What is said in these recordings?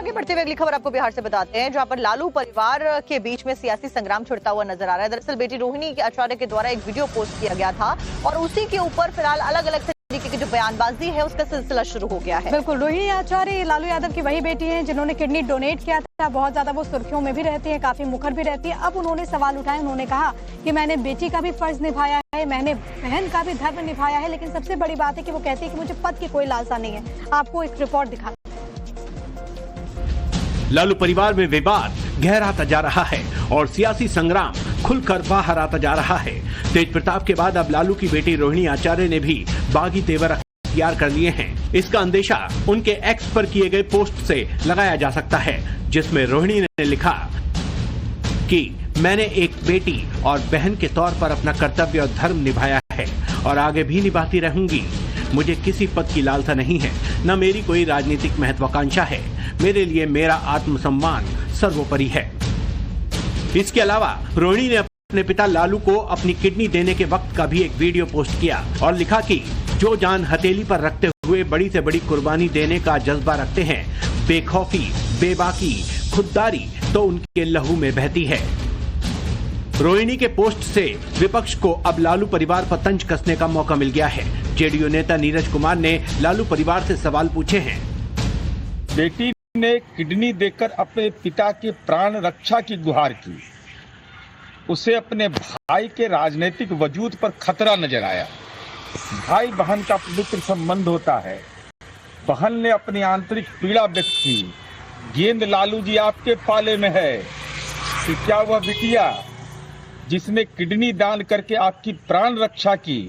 आगे बढ़ते हुए अगली खबर आपको बिहार से बताते हैं, जहां पर लालू परिवार के बीच में सियासी संग्राम छिड़ता हुआ नजर आ रहा है। दरअसल बेटी रोहिणी आचार्य के द्वारा एक वीडियो पोस्ट किया गया था और उसी के ऊपर फिलहाल अलग अलग तरीके की जो बयानबाजी है उसका सिलसिला शुरू हो गया है। बिल्कुल, रोहिणी आचार्य लालू यादव की वही बेटी हैं जिन्होंने किडनी डोनेट किया था। बहुत ज्यादा वो सुर्खियों में भी रहती है, काफी मुखर भी रहती है। अब उन्होंने सवाल उठाए, उन्होंने कहा कि मैंने बेटी का भी फर्ज निभाया है, मैंने बहन का भी धर्म निभाया है, लेकिन सबसे बड़ी बात है कि वो कहती है कि मुझे पद की कोई लालसा नहीं है। आपको एक रिपोर्ट दिखा। लालू परिवार में विवाद गहराता जा रहा है और सियासी संग्राम खुलकर बाहर आता जा रहा है। तेज प्रताप के बाद अब लालू की बेटी रोहिणी आचार्य ने भी बागी तेवर अख्तियार कर लिए हैं। इसका अंदेशा उनके एक्स पर किए गए पोस्ट से लगाया जा सकता है, जिसमें रोहिणी ने लिखा कि मैंने एक बेटी और बहन के तौर पर अपना कर्तव्य और धर्म निभाया है और आगे भी निभाती रहूंगी। मुझे किसी पद की लालसा नहीं है, न मेरी कोई राजनीतिक महत्वाकांक्षा है। मेरे लिए मेरा आत्मसम्मान सर्वोपरि है। इसके अलावा रोहिणी ने अपने पिता लालू को अपनी किडनी देने के वक्त का भी एक वीडियो पोस्ट किया और लिखा कि जो जान हथेली पर रखते हुए बड़ी से बड़ी कुर्बानी देने का जज्बा रखते हैं, बेखौफी, बेबाकी, खुददारी तो उनके लहू में बहती है। रोहिणी के पोस्ट से विपक्ष को अब लालू परिवार पर तंज कसने का मौका मिल गया है। जेडीयू नेता नीरज कुमार ने लालू परिवार से सवाल पूछे हैं। बेटी ने किडनी देकर अपने पिता के प्राण रक्षा की गुहार की। उसे अपने भाई के राजनीतिक वजूद पर खतरा नजर आया। भाई बहन का पवित्र संबंध होता है। बहन ने अपनी आंतरिक पीड़ा व्यक्त की। गेंद लालू जी आपके पाले में है कि क्या वह बिटिया जिसने किडनी दान करके आपकी प्राण रक्षा की,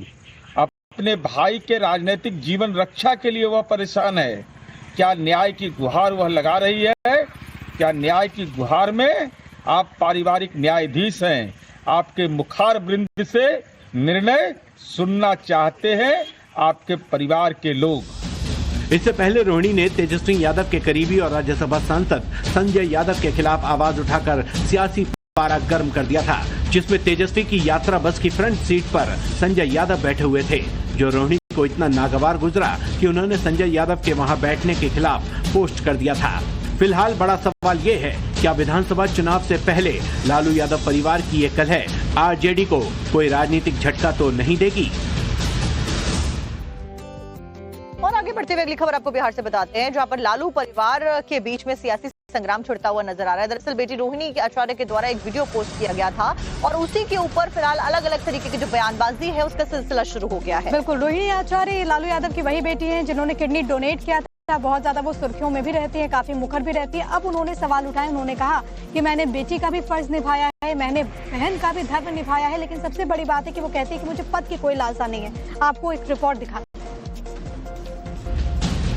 अपने भाई के राजनीतिक जीवन रक्षा के लिए वह परेशान है? क्या न्याय की गुहार वह लगा रही है? क्या न्याय की गुहार में आप पारिवारिक न्यायाधीश हैं? आपके मुखार वृंद से निर्णय सुनना चाहते हैं आपके परिवार के लोग। इससे पहले रोहिणी ने तेजस्वी यादव के करीबी और राज्यसभा सांसद संजय यादव के खिलाफ आवाज उठाकर सियासी पारा गर्म कर दिया था, जिसमें तेजस्वी की यात्रा बस की फ्रंट सीट पर संजय यादव बैठे हुए थे, जो रोहिणी को इतना नागवार गुजरा कि उन्होंने संजय यादव के वहां बैठने के खिलाफ पोस्ट कर दिया था। फिलहाल बड़ा सवाल ये है, क्या विधानसभा चुनाव से पहले लालू यादव परिवार की ये कलह आरजेडी को कोई राजनीतिक झटका तो नहीं देगी? और आगे बढ़ते हुए अगली खबर आपको बिहार से बताते हैं, जहां पर लालू परिवार के बीच में सियासी संग्राम छिड़ता हुआ नजर आ रहा है। दरअसल बेटी रोहिणी आचार्य के द्वारा एक वीडियो पोस्ट किया गया था और उसी के ऊपर फिलहाल अलग अलग तरीके की जो बयानबाजी है उसका सिलसिला शुरू हो गया है। बिल्कुल, रोहिणी आचार्य लालू यादव की वही बेटी हैं जिन्होंने किडनी डोनेट किया था। बहुत ज्यादा वो सुर्खियों में भी रहती है, काफी मुखर भी रहती है। अब उन्होंने सवाल उठाए, उन्होंने कहा कि मैंने बेटी का भी फर्ज निभाया है, मैंने बहन का भी धर्म निभाया है, लेकिन सबसे बड़ी बात है कि वो कहती है कि मुझे पद की कोई लालसा नहीं है। आपको एक रिपोर्ट दिखा।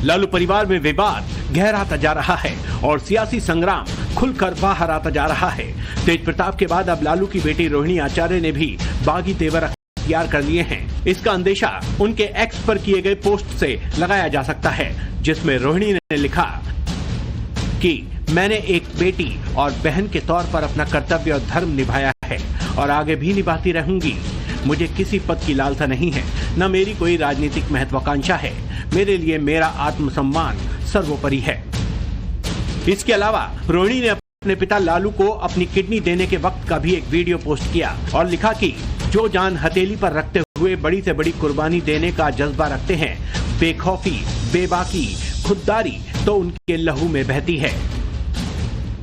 लालू परिवार में विवाद गहराता जा रहा है और सियासी संग्राम खुलकर बाहर आता जा रहा है। तेज प्रताप के बाद अब लालू की बेटी रोहिणी आचार्य ने भी बागी तेवर अख्तियार कर लिए हैं। इसका अंदेशा उनके एक्स पर किए गए पोस्ट से लगाया जा सकता है, जिसमें रोहिणी ने लिखा कि मैंने एक बेटी और बहन के तौर पर अपना कर्तव्य और धर्म निभाया है और आगे भी निभाती रहूंगी। मुझे किसी पद की लालसा नहीं है, न मेरी कोई राजनीतिक महत्वाकांक्षा है। मेरे लिए मेरा आत्मसम्मान सर्वोपरि है। इसके अलावा रोहिणी ने अपने पिता लालू को अपनी किडनी देने के वक्त का भी एक वीडियो पोस्ट किया और लिखा कि जो जान हथेली पर रखते हुए बड़ी से बड़ी कुर्बानी देने का जज्बा रखते हैं, बेखौफी, बेबाकी, खुददारी तो उनके लहू में बहती है।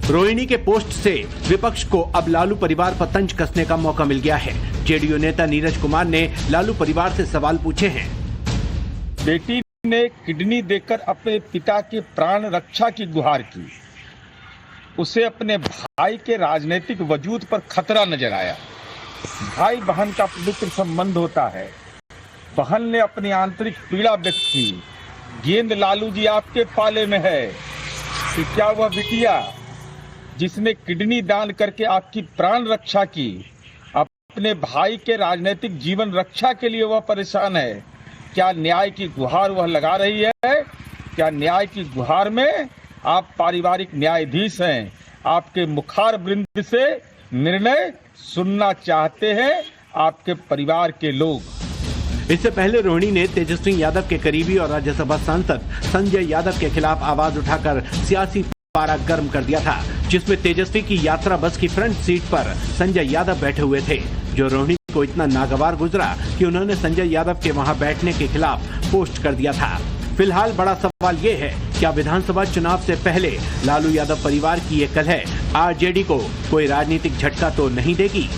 रोहिणी के पोस्ट से विपक्ष को अब लालू परिवार पर तंज कसने का मौका मिल गया है। जेडीयू नेता नीरज कुमार ने लालू परिवार से सवाल पूछे हैं। बेटी ने किडनी देकर अपने पिता के प्राण रक्षा की गुहार की। उसे अपने भाई के राजनीतिक वजूद पर खतरा नजर आया। भाई बहन का पवित्र संबंध होता है। बहन ने अपनी आंतरिक पीड़ा व्यक्त की। गेंद लालू जी आपके पाले में है कि क्या वह बिटिया जिसने किडनी दान करके आपकी प्राण रक्षा की, अपने भाई के राजनीतिक जीवन रक्षा के लिए वह परेशान है? क्या न्याय की गुहार वह लगा रही है? क्या न्याय की गुहार में आप पारिवारिक न्यायाधीश हैं? आपके मुखार वृंद से निर्णय सुनना चाहते हैं आपके परिवार के लोग। इससे पहले रोहिणी ने तेजस्वी यादव के करीबी और राज्यसभा सांसद संजय यादव के खिलाफ आवाज उठाकर सियासी पारा गर्म कर दिया था, जिसमें तेजस्वी की यात्रा बस की फ्रंट सीट पर संजय यादव बैठे हुए थे, जो रोहिणी को इतना नागवार गुजरा कि उन्होंने संजय यादव के वहां बैठने के खिलाफ पोस्ट कर दिया था। फिलहाल बड़ा सवाल ये है, क्या विधानसभा चुनाव से पहले लालू यादव परिवार की ये कलह आरजेडी को कोई राजनीतिक झटका तो नहीं देगी?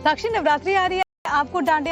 साक्षी, नवरात्रि आ रही है, आपको डांडिया